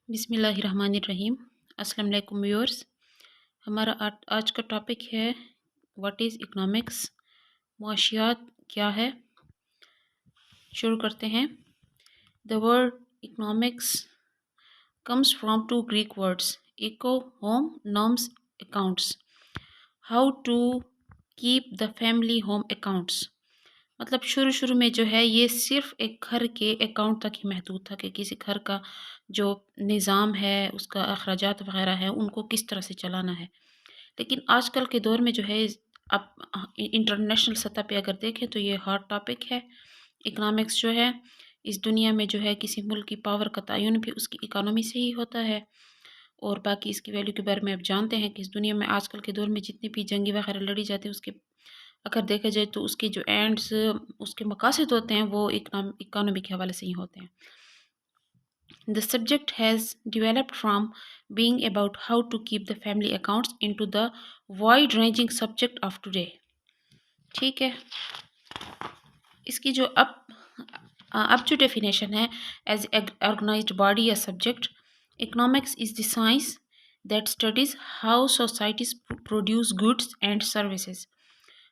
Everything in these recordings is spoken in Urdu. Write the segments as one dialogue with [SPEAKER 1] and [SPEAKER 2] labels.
[SPEAKER 1] بسم اللہ الرحمن الرحیم۔ السلام علیکم ویورز۔ ہمارا آج کا ٹاپک ہے واٹ از اکنامکس، معاشیات کیا ہے۔ شروع کرتے ہیں۔ The word economics comes from two Greek words eco home names accounts, how to keep the family home accounts. مطلب شروع میں جو ہے یہ صرف ایک گھر کے اکاؤنٹ تک ہی محدود تھا کہ کسی گھر کا جو نظام ہے اس کا اخراجات وغیرہ ہے ان کو کس طرح سے چلانا ہے، لیکن آج کل کے دور میں جو ہے اب انٹرنیشنل سطح پہ اگر دیکھیں تو یہ ہاٹ ٹاپک ہے۔ اکنامکس جو ہے اس دنیا میں جو ہے کسی ملک کی پاور کا تعین بھی اس کی اکانومی سے ہی ہوتا ہے، اور باقی اس کی ویلیو کے بارے میں آپ جانتے ہیں کہ اس دنیا میں آج کل کے دور میں جتنی بھی جنگی وغیرہ لڑی جاتی ہیں اس کے اگر دیکھا جائے تو اس کے جو اینڈز اس کے مقاصد ہوتے ہیں وہ اکانومی کے حوالے سے ہی ہوتے ہیں۔ The subject has developed from being about how to keep the family accounts into the wide-ranging subject of today۔ ٹھیک ہے، اس کی جو اب جو ڈیفینیشن ہے ایز organized body یا subject، economics is the science that studies how societies produce goods and services۔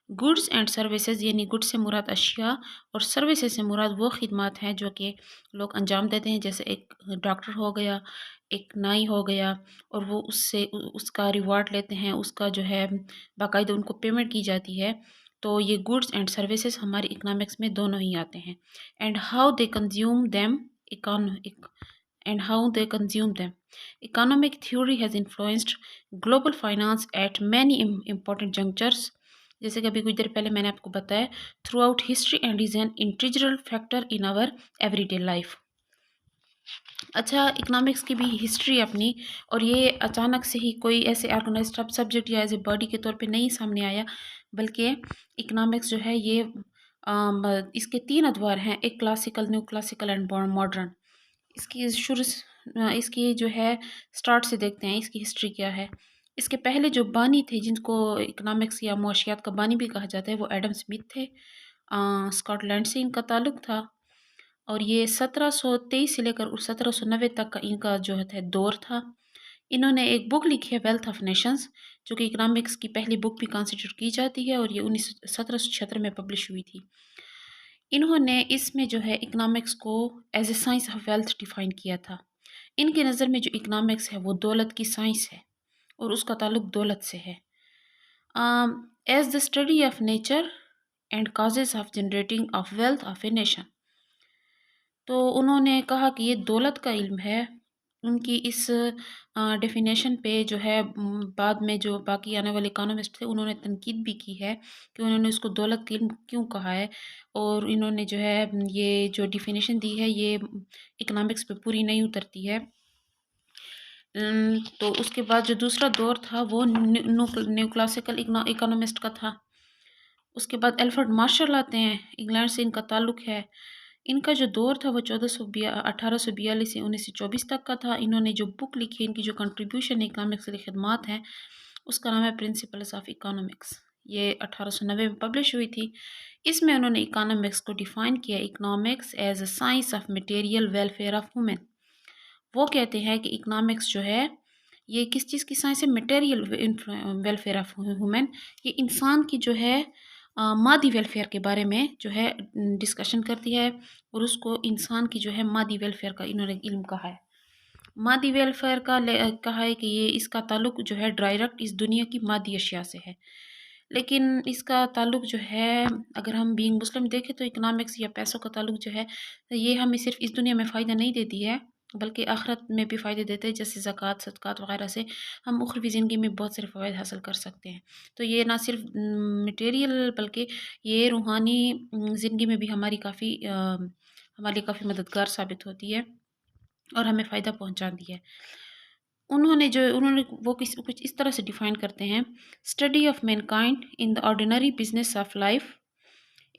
[SPEAKER 1] Goods and services یعنی گڈ سے مراد اشیاء اور سروسز سے مراد وہ خدمات ہیں جو کہ لوگ انجام دیتے ہیں، جیسے ایک ڈاکٹر ہو گیا، ایک نائی ہو گیا، اور وہ اس کا ریوارڈ لیتے ہیں، اس کا جو ہے باقاعدہ ان کو پیمنٹ کی جاتی ہے۔ تو یہ گڈس اینڈ سروسز ہماری اکنامکس میں دونوں ہی آتے ہیں۔ And how they consume them economic theory has influenced global finance at many important junctures۔ جیسے کہ ابھی کچھ دیر پہلے میں نے آپ کو بتایا، through out history and is an integral factor in our every day life. اچھا، اکنامکس کی بھی ہسٹری اپنی، اور یہ اچانک سے ہی کوئی ایسے آرگنائزڈ سبجیکٹ یا ایز اے باڈی کے طور پہ نہیں سامنے آیا، بلکہ اکنامکس جو ہے یہ اس کے 3 ادوار ہیں، ایک classical, neo classical and modern. اس کی جو ہے سٹارٹ سے دیکھتے ہیں اس کی ہسٹری کیا ہے۔ اس کے پہلے جو بانی تھے جن کو اکنامکس یا معاشیات کا بانی بھی کہا جاتا ہے وہ ایڈم سمتھ تھے، اسکاٹ لینڈ سے ان کا تعلق تھا، اور یہ 1723 سے لے کر 1790 تک کا ان کا جو ہے دور تھا۔ انہوں نے ایک بک لکھی ہے ویلتھ آف نیشنز، جو کہ اکنامکس کی پہلی بک بھی کنسیڈر کی جاتی ہے، اور یہ 1776 میں پبلش ہوئی تھی۔ انہوں نے اس میں جو ہے اکنامکس کو as a science of wealth define کیا تھا۔ ان کے نظر میں جو اکنامکس ہے وہ دولت کی سائنس ہے، اور اس کا تعلق دولت سے ہے۔ As the study of nature and causes of generating of wealth of a nation. تو انہوں نے کہا کہ یہ دولت کا علم ہے۔ ان کی اس ڈیفینیشن پہ جو ہے بعد میں جو باقی آنے والے اکانومسٹ تھے انہوں نے تنقید بھی کی ہے کہ انہوں نے اس کو دولت کا علم کیوں کہا ہے، اور انہوں نے جو ہے یہ جو ڈیفینیشن دی ہے یہ اکنامکس پہ پوری نہیں اترتی ہے۔ تو اس کے بعد جو دوسرا دور تھا وہ نیو کلاسیکل اکانومسٹ کا تھا۔ اس کے بعد الفریڈ مارشل آتے ہیں، انگلینڈ سے ان کا تعلق ہے۔ ان کا جو دور تھا وہ 1842 سے 1924 تک کا تھا۔ انہوں نے جو بک لکھی، ان کی جو کنٹریبیوشن اکنامکس کی خدمات ہیں، اس کا نام ہے پرنسپلز آف اکنامکس۔ یہ 1890 میں پبلش ہوئی تھی۔ اس میں انہوں نے اکنامکس کو ڈیفائن کیا، economics as a science of material welfare of women. وہ کہتے ہیں کہ اکنامکس جو ہے یہ کس چیز کی سائنس ہے؟ Material welfare of women. یہ انسان کی جو ہے مادی ویلفیئر کے بارے میں جو ہے ڈسکشن کرتی ہے، اور اس کو انسان کی جو ہے مادی ویلفیئر کا انہوں نے علم کہا ہے۔ مادی ویلفیئر کا کہا ہے کہ یہ اس کا تعلق جو ہے ڈائریکٹ اس دنیا کی مادی اشیاء سے ہے، لیکن اس کا تعلق جو ہے اگر ہم بینگ مسلم دیکھیں تو اکنامکس یا پیسوں کا تعلق جو ہے یہ ہمیں صرف اس دنیا میں فائدہ نہیں دیتی ہے بلکہ آخرت میں بھی فائدے دیتے ہیں، جیسے زکوٰۃ، صدقات وغیرہ سے ہم اخروی زندگی میں بہت سارے فوائد حاصل کر سکتے ہیں۔ تو یہ نہ صرف مٹیریل بلکہ یہ روحانی زندگی میں بھی ہمارے کافی مددگار ثابت ہوتی ہے اور ہمیں فائدہ پہنچاتی ہے۔ انہوں نے وہ کچھ اس طرح سے ڈیفائن کرتے ہیں، study of mankind in the ordinary business of life,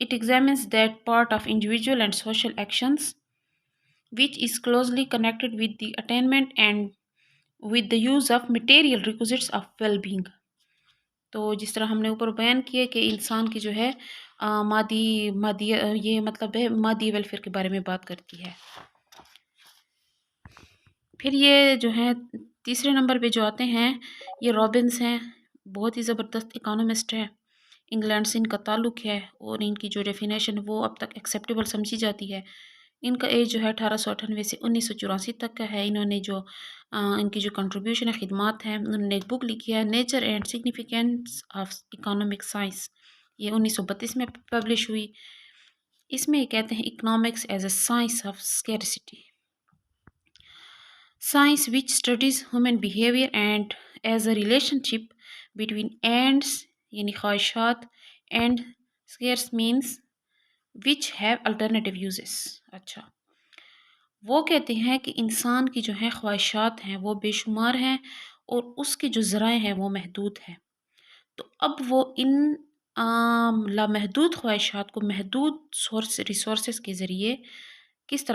[SPEAKER 1] it examines that part of individual and social actions which is closely connected with the attainment and with the use of material requisites of well-being۔ تو جس طرح ہم نے اوپر بیان کیا کہ انسان کی جو ہے مادی یہ مطلب ہے مادی ویلفیئر کے بارے میں بات کرتی ہے۔ پھر یہ جو ہے تیسرے نمبر پہ جو آتے ہیں یہ رابنس ہیں، بہت ہی زبردست اکانومسٹ ہے، انگلینڈ سے ان کا تعلق ہے اور ان کی جو ڈیفینیشن وہ اب تک ایکسیپٹیبل سمجھی جاتی ہے۔ ان کا ایج جو ہے 1898 سے 1984 تک کا ہے۔ انہوں نے جو ان کی جو کنٹریبیوشن ہے، خدمات ہیں، انہوں نے ایک بک لکھی ہے nature and significance of economic science, یہ 1932 میں پبلش ہوئی۔ اس میں یہ کہتے ہیں economics as a science of scarcity, science which studies human behaviour and as a relation ship between ends یعنی خواہشات and اسکیئرس means which have alternative uses. اچھا، وہ کہتے ہیں کہ انسان کی جو ہیں خواہشات ہیں وہ بے شمار ہیں اور اس کے جو ذرائع ہیں وہ محدود ہیں، تو اب وہ ان لامحدود خواہشات کو محدود ریسورسز کے ذریعے کس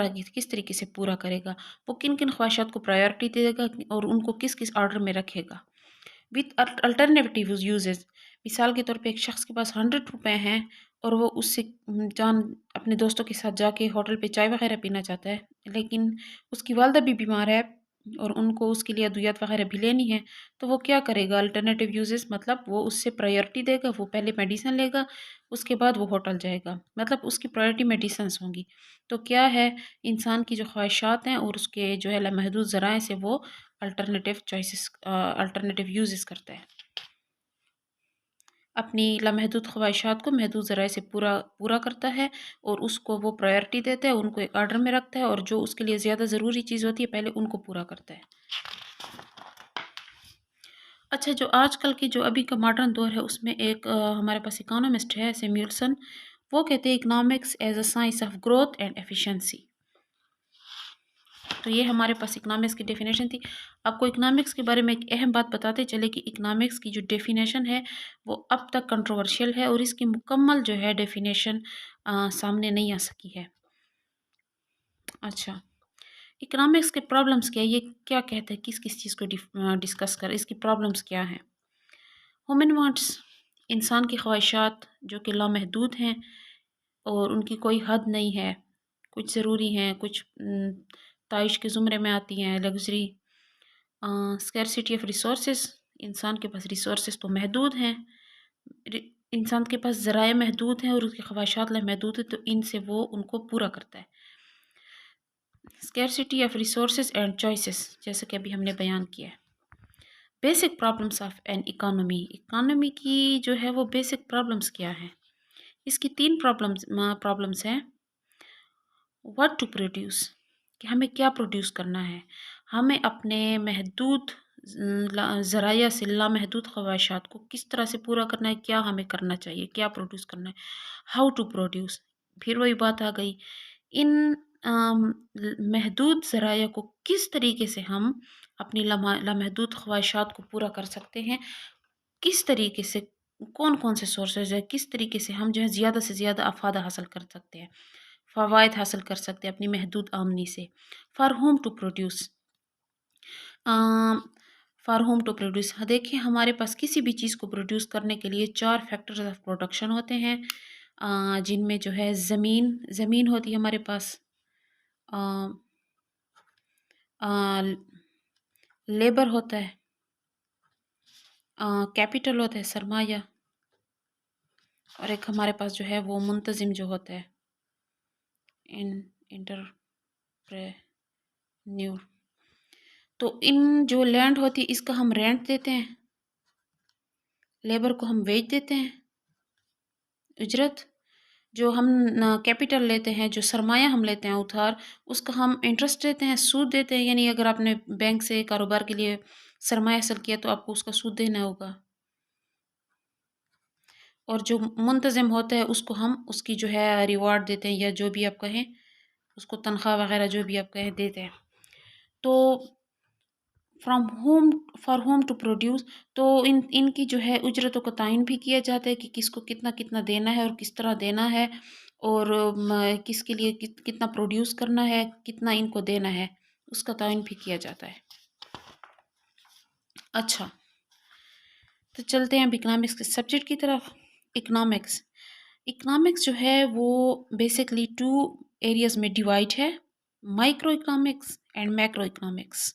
[SPEAKER 1] طریقے سے پورا کرے گا، وہ کن کن خواہشات کو پرائیورٹی دے گا اور ان کو کس کس آرڈر میں رکھے گا وتھ الٹرنیٹیو یوزز۔ مثال کے طور پہ ایک شخص کے پاس 100 روپے ہیں اور وہ اس سے اپنے دوستوں کے ساتھ جا کے ہوٹل پہ چائے وغیرہ پینا چاہتا ہے، لیکن اس کی والدہ بھی بیمار ہے اور ان کو اس کے لیے ادویات وغیرہ بھی لینی ہے، تو وہ کیا کرے گا؟ الٹرنیٹیو یوزز مطلب وہ اس سے پرائیورٹی دے گا، وہ پہلے میڈیسن لے گا، اس کے بعد وہ ہوٹل جائے گا، مطلب اس کی پرائیورٹی میڈیسنس ہوں گی۔ تو کیا ہے، انسان کی جو خواہشات ہیں اور اس کے جو ہے لامحدود ذرائع سے وہ الٹرنیٹیو یوزز کرتا ہے، اپنی لامحدود خواہشات کو محدود ذرائع سے پورا کرتا ہے اور اس کو وہ پرائیورٹی دیتا ہے، ان کو ایک آرڈر میں رکھتا ہے اور جو اس کے لیے زیادہ ضروری چیز ہوتی ہے پہلے ان کو پورا کرتا ہے۔ اچھا، جو آج کل کی جو ابھی کا ماڈرن دور ہے اس میں ایک ہمارے پاس اکانومسٹ ہے سیمیولسن، وہ کہتے ہیں economics as a science of growth and efficiency. تو یہ ہمارے پاس اکنامکس کی ڈیفینیشن تھی۔ آپ کو اکنامکس کے بارے میں ایک اہم بات بتاتے چلے کہ اکنامکس کی جو ڈیفینیشن ہے وہ اب تک کنٹروورشل ہے اور اس کی مکمل جو ہے ڈیفینیشن سامنے نہیں آ سکی ہے۔ اچھا، اکنامکس کے پرابلمس کیا ہے، یہ کیا کہتے ہیں، کس چیز کو ڈسکس کر، اس کی پرابلمس کیا ہیں؟ ہیومن وانٹس، انسان کی خواہشات جو کہ لامحدود ہیں اور ان کی کوئی حد نہیں ہے، کچھ ضروری ہیں، کچھ تعیش کے زمرے میں آتی ہیں، لگژری۔ اسکیرسٹی آف ریسورسز، انسان کے پاس ریسورسز تو محدود ہیں، انسان کے پاس ذرائع محدود ہیں اور اس کی خواہشات محدود ہیں، تو ان سے وہ ان کو پورا کرتا ہے۔ Scarcity of resources and choices, جیسے کہ ابھی ہم نے بیان کیا ہے۔ Basic problems of an economy کی جو ہے وہ بیسک پرابلمس کیا ہیں؟ اس کی 3 پرابلمس ہیں۔ واٹ ٹو پروڈیوس، کہ ہمیں کیا پروڈیوس کرنا ہے، ہمیں اپنے محدود ذرائع سے لامحدود خواہشات کو کس طرح سے پورا کرنا ہے، کیا ہمیں کرنا چاہیے، کیا پروڈیوس کرنا ہے، ہاؤ ٹو پروڈیوس۔ پھر وہی بات آ گئی، ان محدود ذرائع کو کس طریقے سے ہم اپنی لامحدود خواہشات کو پورا کر سکتے ہیں، کس طریقے سے، کون سے سورسز ہے، کس طریقے سے ہم جو ہے زیادہ سے زیادہ افادہ حاصل کر سکتے ہیں، فوائد حاصل کر سکتے ہیں اپنی محدود آمدنی سے۔ فار ہوم ٹو پروڈیوس، دیکھیں ہمارے پاس کسی بھی چیز کو پروڈیوس کرنے کے لیے 4 فیکٹرز آف پروڈکشن ہوتے ہیں، جن میں جو ہے زمین ہوتی ہے ہمارے پاس، لیبر ہوتا ہے، کیپٹل ہوتا ہے سرمایہ، اور ایک ہمارے پاس جو ہے وہ منتظم جو ہوتا ہے انٹرپرینیور۔ تو ان جو لینڈ ہوتی ہے اس کا ہم رینٹ دیتے ہیں، لیبر کو ہم ویج دیتے ہیں، اجرت، جو ہم کیپٹل لیتے ہیں، جو سرمایہ ہم لیتے ہیں ادھار، اس کا ہم انٹرسٹ دیتے ہیں، سود دیتے ہیں، یعنی اگر آپ نے بینک سے کاروبار کے لیے سرمایہ حاصل کیا تو آپ کو اس کا سود دینا ہوگا۔ اور جو منتظم ہوتا ہے اس کو ہم اس کی جو ہے ریوارڈ دیتے ہیں، یا جو بھی آپ کہیں اس کو تنخواہ وغیرہ جو بھی آپ کہیں دیتے ہیں۔ تو فار ہوم ٹو پروڈیوس، تو ان کی جو ہے اجرتوں کا تعین بھی کیا جاتا ہے کہ کس کو کتنا کتنا دینا ہے اور کس طرح دینا ہے، اور کس کے لیے کتنا پروڈیوس کرنا ہے، کتنا ان کو دینا ہے، اس کا تعین بھی کیا جاتا ہے۔ اچھا، تو چلتے ہیں اب اکنامکس کے سبجیکٹ کی طرف۔ اکنامکس جو ہے وہ بیسکلی 2 ایریاز میں ڈیوائڈ ہے، micro economics and macro economics.